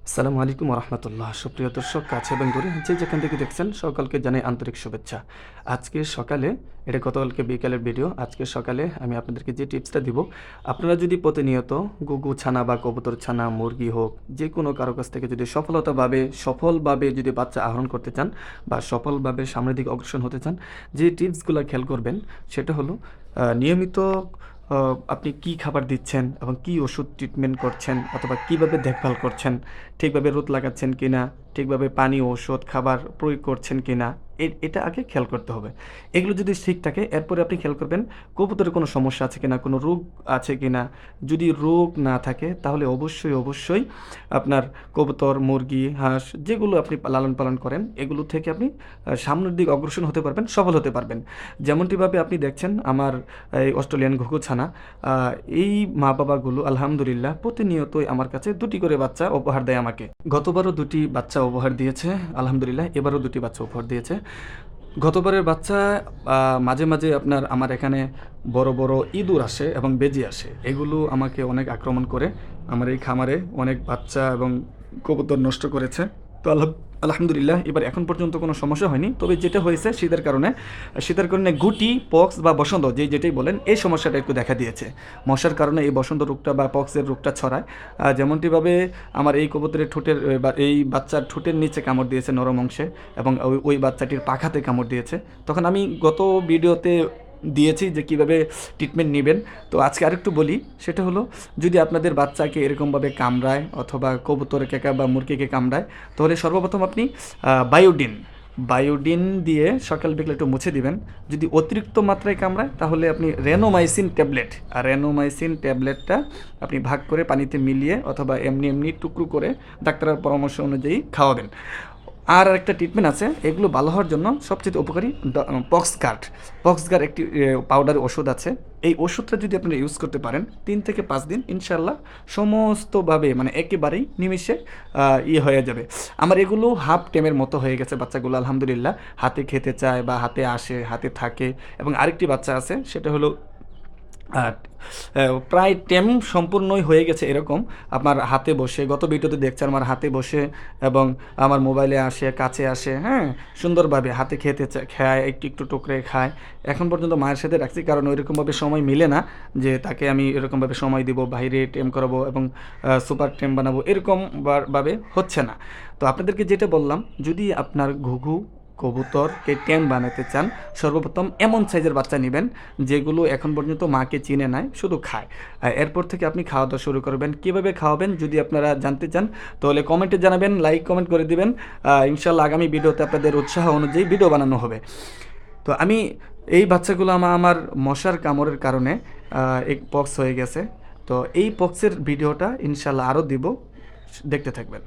আসসালামু আলাইকুম রহমতুল্লাহ। সুপ্রিয় দর্শক, কাছে এবং দূরে যে যেখান থেকে দেখছেন সকলকে জানাই আন্তরিক শুভেচ্ছা। আজকে সকালে, এটা গতকালকে বিকালের ভিডিও, আজকে সকালে আমি আপনাদেরকে যে টিপসটা দিব, আপনারা যদি প্রতিনিয়ত গুগু ছানা বা কবুতর ছানা, মুরগি হোক, যে কোনো কারো কাছ থেকে যদি সফলভাবে যদি বাচ্চা আহরণ করতে চান বা সফলভাবে সামনের দিকে অগ্রসর হতে চান, যে টিপসগুলো খেয়াল করবেন সেটা হলো নিয়মিত আপনি কী খাবার দিচ্ছেন এবং কী ওষুধ ট্রিটমেন্ট করছেন অথবা কীভাবে দেখভাল করছেন, ঠিকভাবে রোদ লাগাচ্ছেন কিনা, ঠিকভাবে পানি, ঔষধ, খাবার প্রয়োগ করছেন কিনা, এটা আগে খেয়াল করতে হবে। এগুলো যদি ঠিক থাকে, এরপরে আপনি খেয়াল করবেন কবুতরের কোনো সমস্যা আছে কিনা, কোনো রোগ আছে কিনা। যদি রোগ না থাকে তাহলে অবশ্যই আপনার কবুতর, মুরগি, হাঁস যেগুলো আপনি লালন পালন করেন এগুলো থেকে আপনি সামনের দিকে অগ্রসর হতে পারবেন, সফল হতে পারবেন। যেমনটিভাবে আপনি দেখছেন আমার এই অস্ট্রেলিয়ান ঘুঘু ছানা, আহ, এই মা বাবাগুলো আলহামদুলিল্লাহ প্রতিনিয়তই আমার কাছে দুটি করে বাচ্চা উপহার দেয় আমাকে। গতবারও দুটি বাচ্চা উপহার দিয়েছে আলহামদুলিল্লাহ, এবারও দুটি বাচ্চা উপহার দিয়েছে। গতবারের বাচ্চা মাঝে মাঝে আপনার আমার এখানে বড় বড় ইঁদুর আসে এবং বেজি আসে, এগুলো আমাকে অনেক আক্রমণ করে, আমার এই খামারে অনেক বাচ্চা এবং কবুতর নষ্ট করেছে। তো আলহামদুলিল্লাহ এবার এখন পর্যন্ত কোনো সমস্যা হয়নি। তবে যেটা হয়েছে শীতের কারণে গুটি, পক্স বা বসন্ত, যেটাই বলেন, এই সমস্যাটা একটু দেখা দিয়েছে। মশার কারণে এই বসন্ত রোগটা বা পক্সের রোগটা ছড়ায়। যেমনটিভাবে আমার এই কবুতরের ঠোঁটের বা এই বাচ্চার ঠোঁটের নিচে কামড় দিয়েছে নরম অংশে, এবং ওই বাচ্চাটির পাখাতে কামড় দিয়েছে। তখন আমি গত ভিডিওতে দিয়েছি যে কিভাবে ট্রিটমেন্ট নেবেন। তো আজকে আরেকটু বলি, সেটা হলো যদি আপনাদের বাচ্চাকে এরকমভাবে কামড়ায় অথবা কবুতরকে বা মুরগিকে কামড়ায়, তাহলে সর্বপ্রথম আপনি বায়োডিন বায়োডিন দিয়ে সকাল বিকেল একটু মুছে দিবেন। যদি অতিরিক্ত মাত্রায় কামড়ায় তাহলে আপনি রেনোমাইসিন ট্যাবলেটটা আপনি ভাগ করে পানিতে মিলিয়ে অথবা এমনি এমনি টুকরো করে ডাক্তারের পরামর্শ অনুযায়ী খাওয়াবেন। আর একটা ট্রিটমেন্ট আছে, এগুলো ভালো হওয়ার জন্য সবচেয়ে উপকারী পক্সগার্ড একটি পাউডার ওষুধ আছে। এই ওষুধটা যদি আপনারা ইউজ করতে পারেন 3 থেকে 5 দিন ইনশাল্লাহ সমস্তভাবে, মানে একেবারেই নিমিষে হয়ে যাবে। আমার এগুলো হাফ টেমের মতো হয়ে গেছে বাচ্চাগুলো আলহামদুলিল্লাহ, হাতে খেতে চায় বা হাতে আসে, হাতে থাকে। এবং আরেকটি বাচ্চা আছে, সেটা হলো আর প্রায় টেম সম্পূর্ণই হয়ে গেছে এরকম, আমার হাতে বসে, গত ভিডিওতে দেখছে আমার হাতে বসে এবং আমার মোবাইলে আসে, কাছে আসে, হ্যাঁ, সুন্দরভাবে হাতে খেতে খায়, একটু একটু টুকরে খায়। এখন পর্যন্ত মায়ের সাথে রাখছি, কারণ ওইরকমভাবে সময় মিলে না যে তাকে আমি এরকমভাবে সময় দিব, বাইরে টেম করাবো এবং সুপার টেম বানাবো, এরকম ভাবে হচ্ছে না। তো আপনাদেরকে যেটা বললাম, যদি আপনার ঘুঘু কবুতরকে ট্যাম বানাতে চান, সর্বপ্রথম এমন সাইজের বাচ্চা নেবেন যেগুলো এখন পর্যন্ত মাকে চিনে নাই, শুধু খায়। এরপর থেকে আপনি খাওয়া দাওয়া শুরু করবেন। কীভাবে খাওয়াবেন যদি আপনারা জানতে চান তাহলে কমেন্টে জানাবেন, লাইক কমেন্ট করে দিবেন। ইনশাল্লাহ আগামী ভিডিওতে আপনাদের উৎসাহ অনুযায়ী ভিডিও বানানো হবে। তো আমি এই বাচ্চাগুলো আমার মশার কামড়ের কারণে এক পক্স হয়ে গেছে। তো এই পক্সের ভিডিওটা ইনশাল্লাহ আরও দিব, দেখতে থাকবেন।